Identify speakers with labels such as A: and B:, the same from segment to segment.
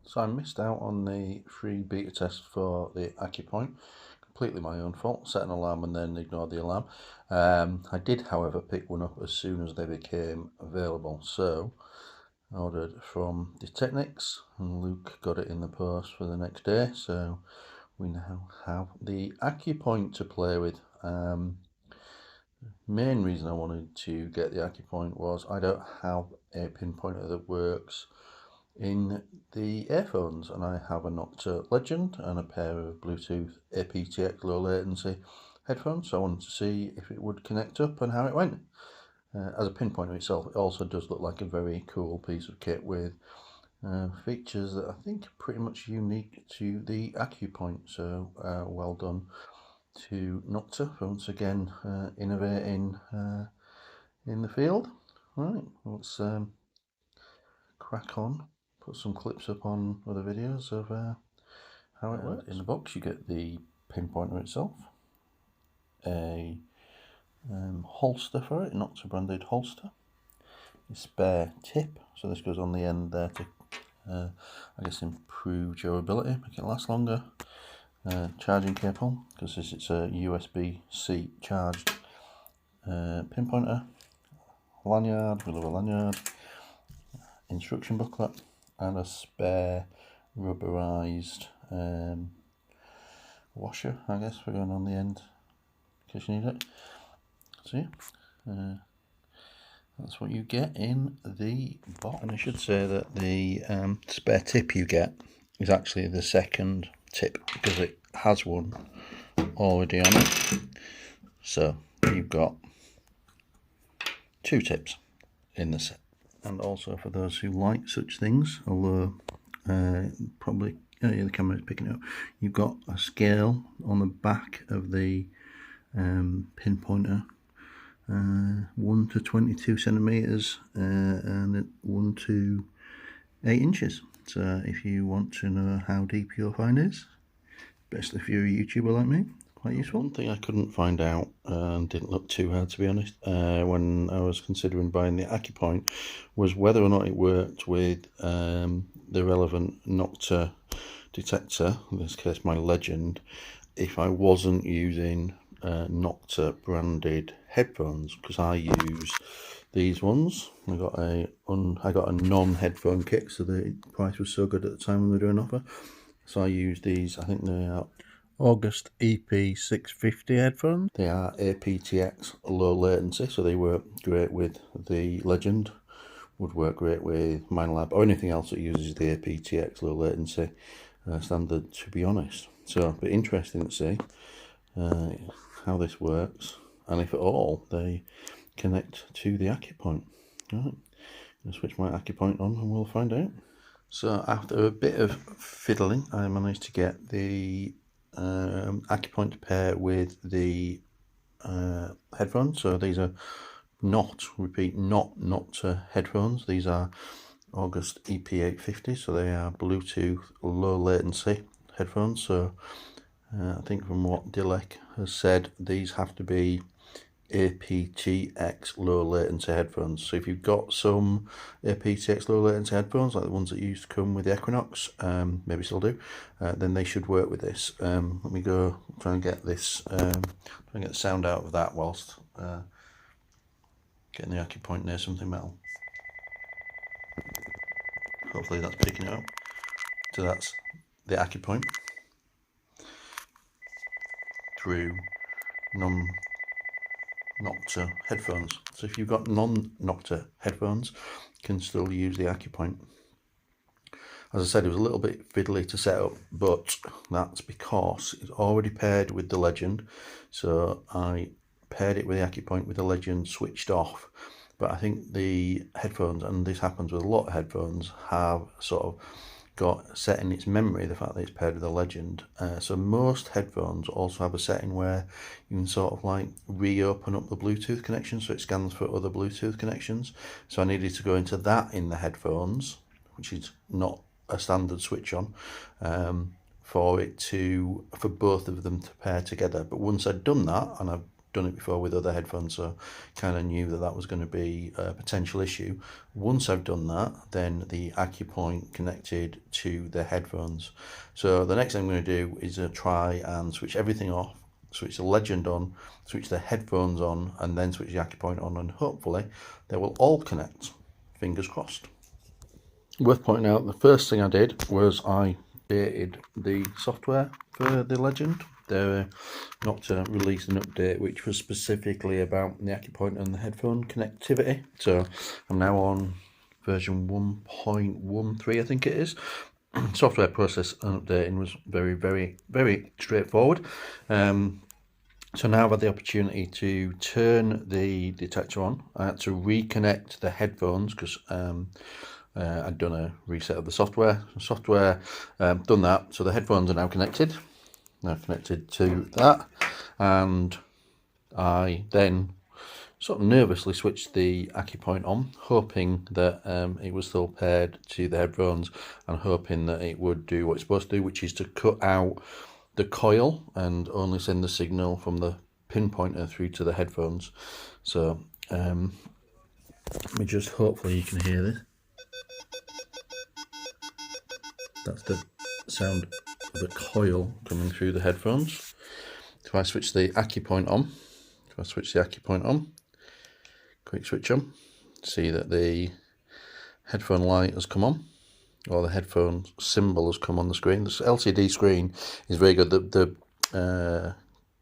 A: So I missed out on the free beta test for the Accupoint. Completely my own fault. Set an alarm and then ignored the alarm. I did, however, pick one up as soon as they became available. So I ordered from tcDetects and Luke got it in the post for the next day. So we now have the Accupoint to play with. Main reason I wanted to get the Accupoint was I don't have a pinpointer that works in the earphones, and I have a Nokta Legend and a pair of Bluetooth aptX low latency headphones, so I wanted to see if it would connect up and how it went. As a pinpointer itself, it also does look like a very cool piece of kit with features that I think are pretty much unique to the Accupoint, so well done to Nokta for once again innovating in the field. Right, let's crack on. Put some clips up on other videos of how it works. In the box you get the pinpointer itself, a holster for it, Nokta branded holster, a spare tip, so this goes on the end there to I guess improve durability, make it last longer, charging cable, because it's a USB-C charged pinpointer, lanyard, we love a lanyard, instruction booklet, and a spare rubberized washer, I guess, for going on the end in case you need it. So yeah, that's what you get in the box. And I should say that the spare tip you get is actually the second tip, because it has one already on it. So you've got two tips in the set. And also for those who like such things, although probably the camera is picking it up, you've got a scale on the back of the pinpointer, 1 to 22 centimeters and 1 to 8 inches. So if you want to know how deep your find is, especially if you're a YouTuber like me, quite useful. One thing I couldn't find out, and didn't look too hard to be honest, when I was considering buying the Accupoint, was whether or not it worked with the relevant Nokta detector, in this case my Legend, if I wasn't using Nokta branded headphones, because I use these ones. I got a non-headphone kit, so the price was so good at the time when they were doing an offer. So I use these, I think they are August EP650 headphones. They are aptX low latency, so they work great with the Legend, would work great with Minelab or anything else that uses the aptX low latency standard, to be honest. So, but interesting to see how this works, and if at all they connect to the Accupoint. Right, I'll switch my Accupoint on and we'll find out. So after a bit of fiddling, I managed to get the Accupoint to pair with the headphones. So these are not Nokta headphones. These are August EP850, so they are Bluetooth low latency headphones. So I think from what Dilek has said, these have to be aptX low latency headphones. So if you've got some aptX low latency headphones, like the ones that used to come with the Equinox, maybe still do, then they should work with this. Let me go try and get this, try and get the sound out of that whilst getting the Accupoint near something metal. Hopefully that's picking it up. So that's the Accupoint through non-Nokta headphones. So if you've got non-Nokta headphones, you can still use the Accupoint. As I said, it was a little bit fiddly to set up, but that's because it's already paired with the Legend. So I paired it with the Accupoint with the Legend switched off. But I think the headphones, and this happens with a lot of headphones, have sort of got set in its memory the fact that it's paired with a Legend. So most headphones also have a setting where you can sort of like reopen up the Bluetooth connection, so it scans for other Bluetooth connections. So I needed to go into that in the headphones, which is not a standard switch on, for both of them to pair together. But once I'd done that, and I've done it before with other headphones, so kind of knew that that was going to be a potential issue. Once I've done that, then the Accupoint connected to the headphones. So the next thing I'm going to do is try and switch everything off, switch the Legend on, switch the headphones on, and then switch the Accupoint on, and hopefully they will all connect. Fingers crossed. Worth pointing out, the first thing I did was I updated the software for the Legend. They Nokta released an update which was specifically about the Accupoint and the headphone connectivity. So I'm now on version 1.13, I think it is. Software process and updating was very straightforward. So now I've had the opportunity to turn the detector on. I had to reconnect the headphones because I'd done a reset of the software. Done that, so the headphones are now connected. Now connected to that, and I then sort of nervously switched the Accupoint on, hoping that it was still paired to the headphones, and hoping that it would do what it's supposed to do, which is to cut out the coil and only send the signal from the pinpointer through to the headphones. So let me just, hopefully you can hear this. That's the sound of the coil coming through the headphones. If I switch the Accupoint on, quick switch on, see that the headphone light has come on, or the headphone symbol has come on the screen. This LCD screen is very good. The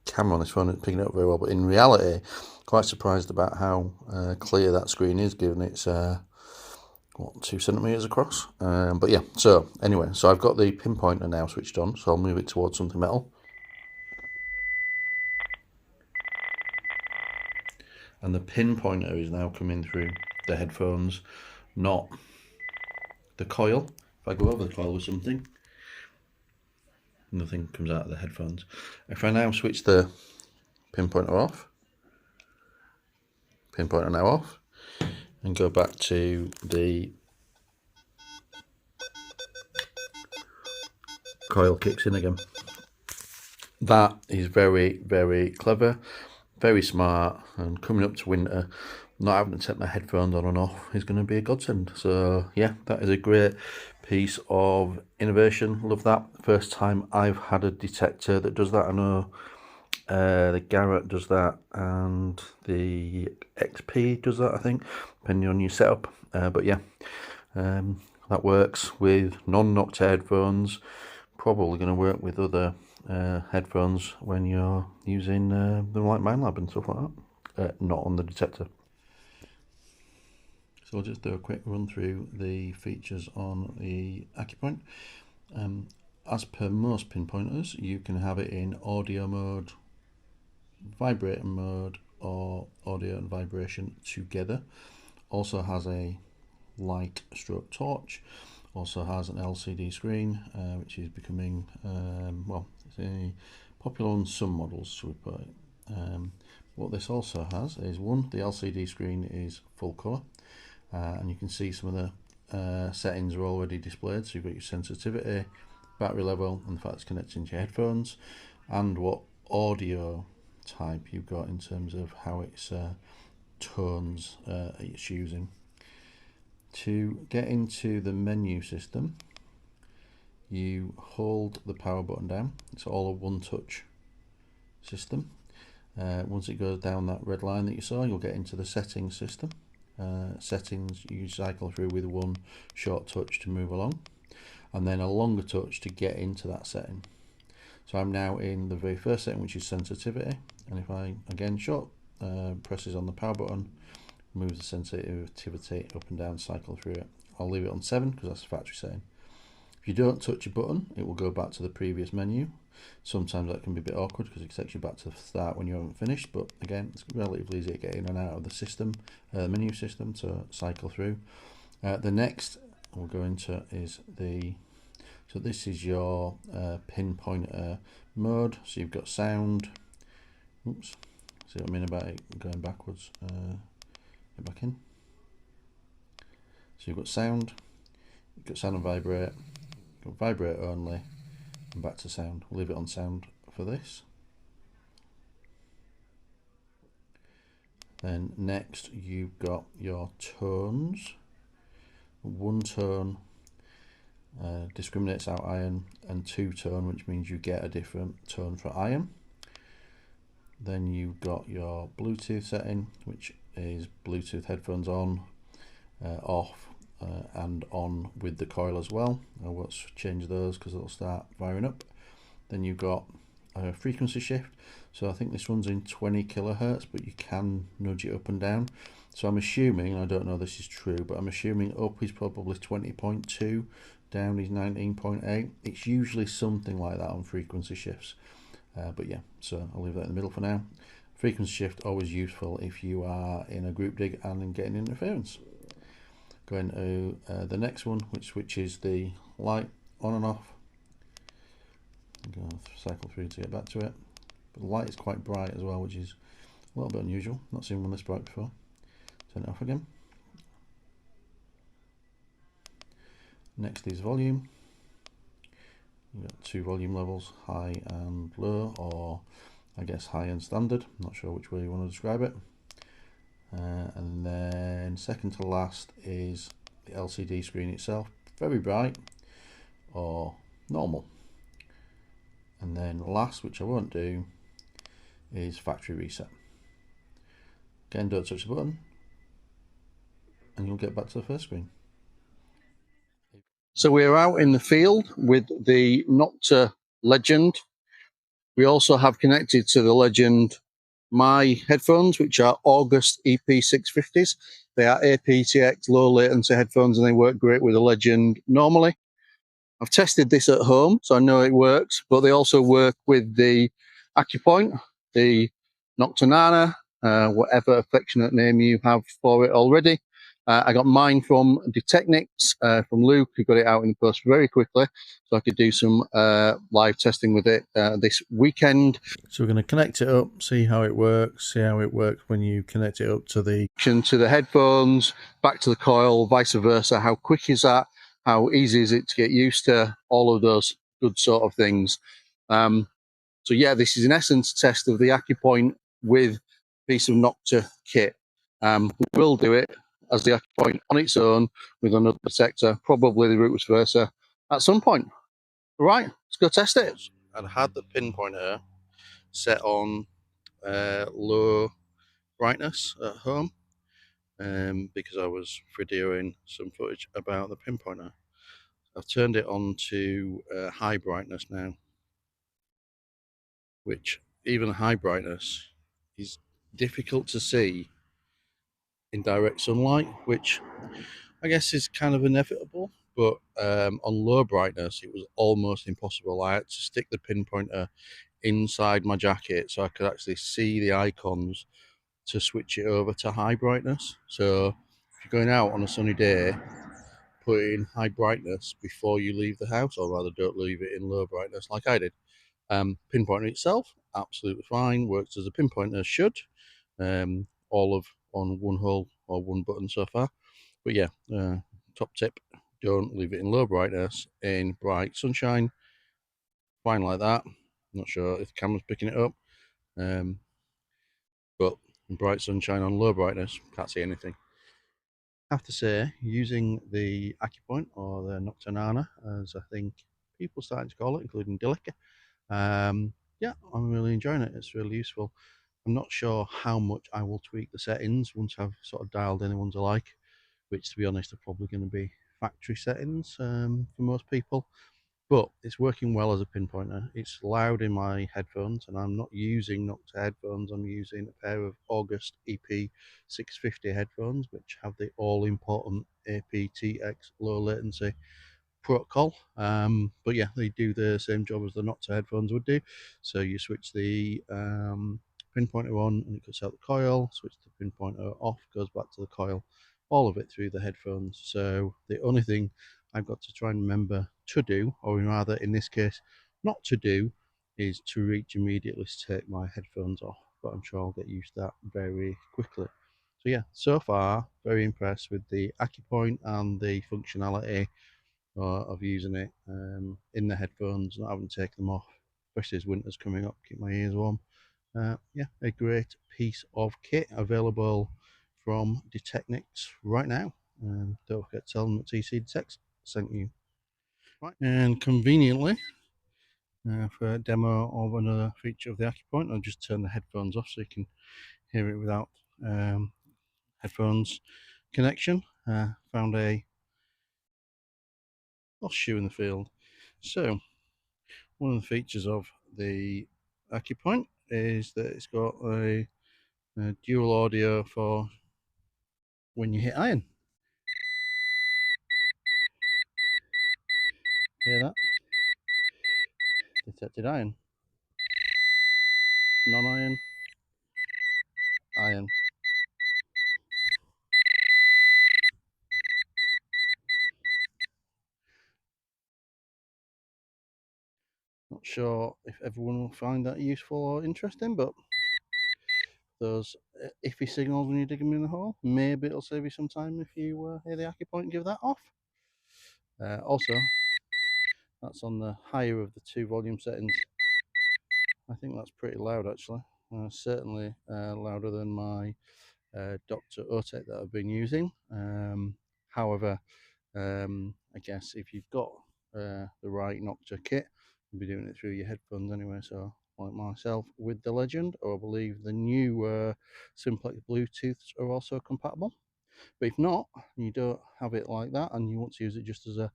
A: camera on this phone is picking it up very well, but in reality, quite surprised about how clear that screen is, given it's 2 centimeters across. But yeah, so anyway, so I've got the pinpointer now switched on, so I'll move it towards something metal. And the pinpointer is now coming through the headphones, not the coil. If I go over the coil with something, nothing comes out of the headphones. If I now switch the pinpointer off, pinpointer now off, and go back to the coil, kicks in again. That is very clever, very smart, and coming up to winter, not having to take my headphones on and off is going to be a godsend. So yeah, that is a great piece of innovation. Love that. First time I've had a detector that does that. I know the Garrett does that, and the XP does that, I think, depending on your setup. But yeah, that works with non-Nokta headphones. Probably going to work with other headphones when you're using them like Minelab and stuff like that. Not on the detector. So I'll just do a quick run through the features on the Accupoint. As per most pinpointers, you can have it in audio mode, vibrator mode, or audio and vibration together. Also has a light stroke torch. Also has an LCD screen, which is becoming, well, it's a popular on some models, so we put it. What this also has is, one, the LCD screen is full colour, and you can see some of the settings are already displayed. So you've got your sensitivity, battery level, and the fact it's connecting to your headphones, and what audio type you've got in terms of how it's tones it's using. To get into the menu system, you hold the power button down. It's all a one-touch system. Once it goes down that red line that you saw, you'll get into the settings system. Settings you cycle through with one short touch to move along, and then a longer touch to get into that setting. So I'm now in the very first setting, which is sensitivity, and if I again presses on the power button, move the sensitivity up and down, cycle through it. I'll leave it on 7 because that's the factory setting. If you don't touch a button, it will go back to the previous menu. Sometimes that can be a bit awkward because it takes you back to the start when you haven't finished, but again, it's relatively easy to get in and out of the system, menu system, to cycle through. The next we'll go into is so this is your pinpointer mode. So you've got sound. Oops, see what I mean about it going backwards. Back in. So you've got sound and vibrate, you've got vibrate only, and back to sound. We'll leave it on sound for this. Then next you've got your tones. One tone discriminates out iron, and two tone, which means you get a different tone for iron. Then you've got your Bluetooth setting, which is Bluetooth headphones on, off, and on with the coil as well. I won't change those because it'll start firing up. Then you've got a frequency shift. So I think this one's in 20 kilohertz, but you can nudge it up and down. So I'm assuming, I don't know if this is true, but I'm assuming up is probably 20.2, down is 19.8. It's usually something like that on frequency shifts. But yeah, so I'll leave that in the middle for now. Frequency shift, always useful if you are in a group dig and getting interference. Going to the next one, which switches the light on and off. I'm going to cycle through to get back to it. But the light is quite bright as well, which is a little bit unusual. Not seen one this bright before. Turn it off again. Next is volume. You've got two volume levels, high and low, or I guess high and standard. Not sure which way you want to describe it. And then second to last is the LCD screen itself, very bright or normal. And then last, which I won't do, is factory reset. Again, don't touch the button and you'll get back to the first screen. So we're out in the field with the Nokta Legend. We also have connected to the Legend my headphones, which are August EP650s. They are aptX low latency headphones and they work great with the Legend normally. I've tested this at home, so I know it works, but they also work with the Accupoint, the Nokta, whatever affectionate name you have for it already. I got mine from tcDetects, from Luke, who got it out in the post very quickly, so I could do some live testing with it this weekend. So we're going to connect it up, see how it works when you connect it up to the headphones, back to the coil, vice versa. How quick is that? How easy is it to get used to? All of those good sort of things. So yeah, this is in essence a test of the Accupoint with a piece of Nokta kit. We will do it as the Accupoint on its own with another detector, probably the Rutus Versa at some point. All right, let's go test it. I had the pinpointer set on low brightness at home because I was videoing some footage about the pinpointer. I've turned it on to high brightness now, which even high brightness is difficult to see in direct sunlight, which I guess is kind of inevitable, but on low brightness it was almost impossible. I had to stick the pinpointer inside my jacket so I could actually see the icons to switch it over to high brightness. So if you're going out on a sunny day, put it in high brightness before you leave the house, or rather don't leave it in low brightness like I did. Pinpointer itself, absolutely fine, works as a pinpointer should. All of on one hole or one button so far. But yeah, top tip, don't leave it in low brightness in bright sunshine. Fine like that. Not sure if the camera's picking it up. But in bright sunshine on low brightness, can't see anything. I have to say, using the Accupoint, or the Nokta, as I think people are starting to call it, including Dillick, yeah, I'm really enjoying it. It's really useful. I'm not sure how much I will tweak the settings once I've sort of dialed in the ones I like, which to be honest are probably going to be factory settings for most people. But it's working well as a pinpointer. It's loud in my headphones, and I'm not using Nokta headphones. I'm using a pair of August EP650 headphones, which have the all-important aptX low latency protocol. But yeah, they do the same job as the Nokta headphones would do. So you switch the pinpointer on and it cuts out the coil, switch the pinpointer off, goes back to the coil, all of it through the headphones. So the only thing I've got to try and remember to do, or rather in this case not to do, is to reach immediately to take my headphones off, but I'm sure I'll get used to that very quickly. So yeah, so far very impressed with the Accupoint and the functionality of using it in the headphones, not having to take them off, especially as winter's coming up, keep my ears warm. Yeah, a great piece of kit available from tcDetects right now. Don't forget to tell them that tcDetects sent you. Right, and conveniently, for a demo of another feature of the Accupoint, I'll just turn the headphones off so you can hear it without headphones connection. Found a lost shoe in the field. So one of the features of the Accupoint is that it's got a dual audio for when you hit iron. Hear that? Detected iron. Non-iron. Iron. Not sure if everyone will find that useful or interesting, but those iffy signals when you dig them in the hole, maybe it'll save you some time if you hear the Accupoint and give that off. Also, that's on the higher of the two volume settings. I think that's pretty loud actually. Certainly louder than my Dr. Otec that I've been using. However, I guess if you've got the right Nokta kit, you'll be doing it through your headphones anyway. So, like myself with the Legend, or I believe the new Simplex Bluetooths are also compatible. But if not, you don't have it like that, and you want to use it just as a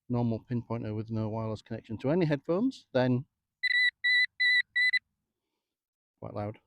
A: normal pinpointer with no wireless connection to any headphones, then quite loud.